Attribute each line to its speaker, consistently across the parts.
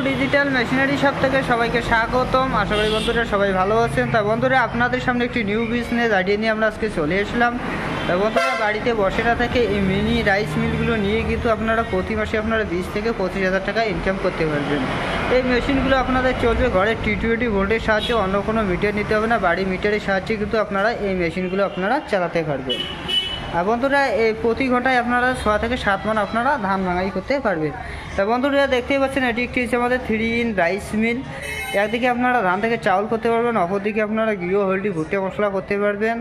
Speaker 1: Digital machinery shop থেকে সবাইকে স্বাগতম। আশা করি বন্ধুরা সবাই ভালো আছেন। তা বন্ধুরা আপনাদের সামনে একটি নিউ বিজনেস আইডিয়া নিয়ে আমরা আজকে চলে এসলাম। তা বন্ধুরা বাড়িতে বসে না থেকে এই মিনি রাইস মিলগুলো নিয়ে কিন্তু আপনারা প্রতি মাসে আপনারা 20 থেকে 25,000 টাকা ইনকাম করতে পারবেন। এই মেশিনগুলো আপনাদের চলবে ঘরে T20 ভোল্টের সাহায্যে, অন্য কোনো মিটার নিতে হবে না, বাড়ি মিটারের সাহায্যে কিন্তু আপনারা এই মেশিনগুলো আপনারা চালাতে পারবেন। আর বন্ধুরা এই প্রতি ঘন্টায় আপনারা 6 থেকে 7 মণ আপনারা ধান ভাঙাই করতে পারবেন। তা বন্ধুরা দেখতেই পাচ্ছেন এটি একটি হচ্ছে আমাদের 3 ইন রাইস মিল। একদিকে আপনারা ধান থেকে চাউল করতে পারবেন, অপরদিকে আপনারা গৃহ হলদি ভুট্টা মশলা করতে পারবেন।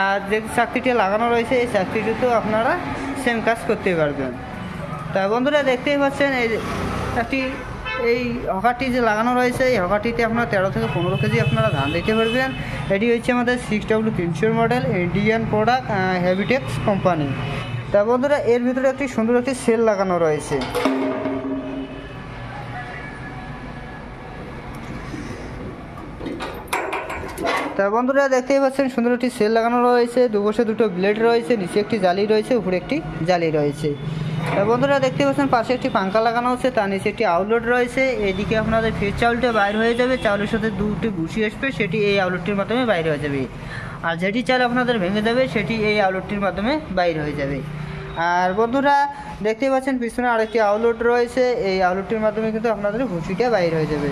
Speaker 1: আর যে চাকরিটি লাগানো রয়েছে এই চাকরিটিতেও আপনারা সেম কাজ করতে পারবেন। তা বন্ধুরা দেখতেই পাচ্ছেন এই হকারটি যে লাগানো রয়েছে এই হকারটিতে আপনারা 13 থেকে 15 কেজি আপনারা ধান দিতে পারবেন। এটি হচ্ছে আমাদের 6W300 model, Indian product, হেভিটেক্স company. তা বন্ধুরা এর ভিতরে একটি সুন্দর একটি সেল লাগানো রয়েছে। তা বন্ধুরা দেখতেই পাচ্ছেন সুন্দর একটি সেল লাগানো রয়েছে, দুপাশে দুটো ব্লেড রয়েছে, নিচে একটি জালি রয়েছে, উপরে একটি জালি রয়েছে। তা বন্ধুরা দেখতে পাচ্ছেন পাশে একটি পাঙ্খা লাগানো হচ্ছে, তার নিচে একটি আউটলেট রয়েছে। এদিকে আপনাদের ফের চাউলটা বাইর হয়ে যাবে, চাউলের সাথে দুটি ভুসি আসবে, সেটি এই আউটলেটটির মাধ্যমে বাইর হয়ে যাবে। আর যেটি চাল আপনাদের ভেঙে যাবে সেটি এই আউটলেটটির মাধ্যমে বাইর হয়ে যাবে। আর বন্ধুরা দেখতেই পাচ্ছেন পিছনে আরেকটি আউটলেট রয়েছে, এই আউটলেটটির মাধ্যমে কিন্তু আপনাদের ভুসিটা বাইর হয়ে যাবে।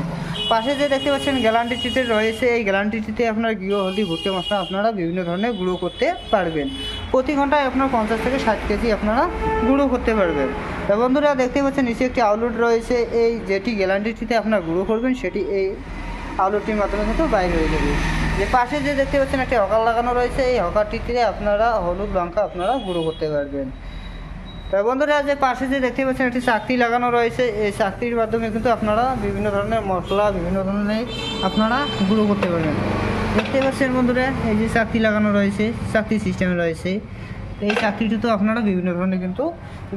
Speaker 1: পাশে যে দেখতে পাচ্ছেন গ্যারান্টিটিতে রয়েছে, এই গ্যারান্টিটিতে আপনার গৃহ হলদি ভুট্টা মশলা আপনারা বিভিন্ন ধরনের গুঁড়ো করতে পারবেন। প্রতি ঘন্টায় আপনার 50 থেকে 60 কেজি আপনারা গুঁড়ো করতে পারবেন। তা বন্ধুরা দেখতে পাচ্ছেন নিচে একটি আউটলেট রয়েছে, এই যেটি গ্যারান্টিটিতে আপনার গুঁড়ো করবেন সেটি এই আউটলেটটির মাধ্যমে কিন্তু বাইর হয়ে যাবে। যে পাশে যে দেখতে পাচ্ছেন একটি হকার লাগানো রয়েছে, এই হকারটিতে আপনারা হলুদ লঙ্কা আপনারা গুঁড়ো করতে পারবেন। তা বন্ধুরা যে পাশে যে দেখতে পাচ্ছেন একটি চাকতি লাগানো রয়েছে, এই চাকতির মাধ্যমে কিন্তু আপনারা বিভিন্ন ধরনের মশলা বিভিন্ন ধরনের আপনারা গুঁড়ো করতে পারবেন। দেখতে পাচ্ছেন বন্ধুরা এই যে চাকতি লাগানো রয়েছে, চাকতি সিস্টেমে রয়েছে, এই চাকতিটিতেও আপনারা বিভিন্ন ধরনের কিন্তু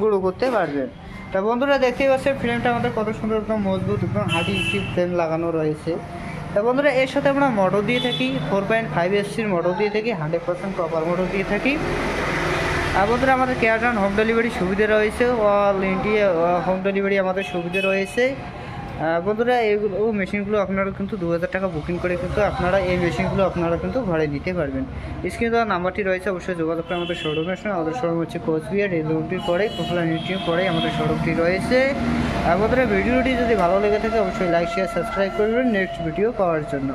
Speaker 1: গুঁড়ো করতে পারবেন। তা বন্ধুরা দেখতে পাচ্ছেন ফ্রেমটা আমাদের কত সুন্দর একদম মজবুত একদম হার্ডি ফ্রেম লাগানো রয়েছে। তা বন্ধুরা এর সাথে আমরা মোটর দিয়ে থাকি, 4.5 SCর মোটর দিয়ে থাকি, 100% কপার মোটর দিয়ে থাকি। আর বন্ধুরা আমাদের ক্যাশ অন হোম ডেলিভারি সুবিধা রয়েছে, অল ইন্ডিয়া হোম ডেলিভারি আমাদের সুবিধা রয়েছে। বন্ধুরা এইগুলো মেশিনগুলো আপনারা কিন্তু 2000 টাকা বুকিং করে কিন্তু আপনারা এই মেশিনগুলো আপনারা কিন্তু ঘরে নিতে পারবেন। স্ক্রিনে দেওয়া নাম্বারটি রয়েছে, অবশ্যই যোগাযোগ করে আমাদের শোরুমের সঙ্গে। আমাদের শোরুম হচ্ছে কোচবিহার, এই রুমটির পরে কোফলা নিউটির পরে আমাদের শোরুমটি রয়েছে। আর বন্ধুরা ভিডিওটি যদি ভালো লেগে থাকে অবশ্যই লাইক শেয়ার সাবস্ক্রাইব করবেন নেক্সট ভিডিও পাওয়ার জন্য।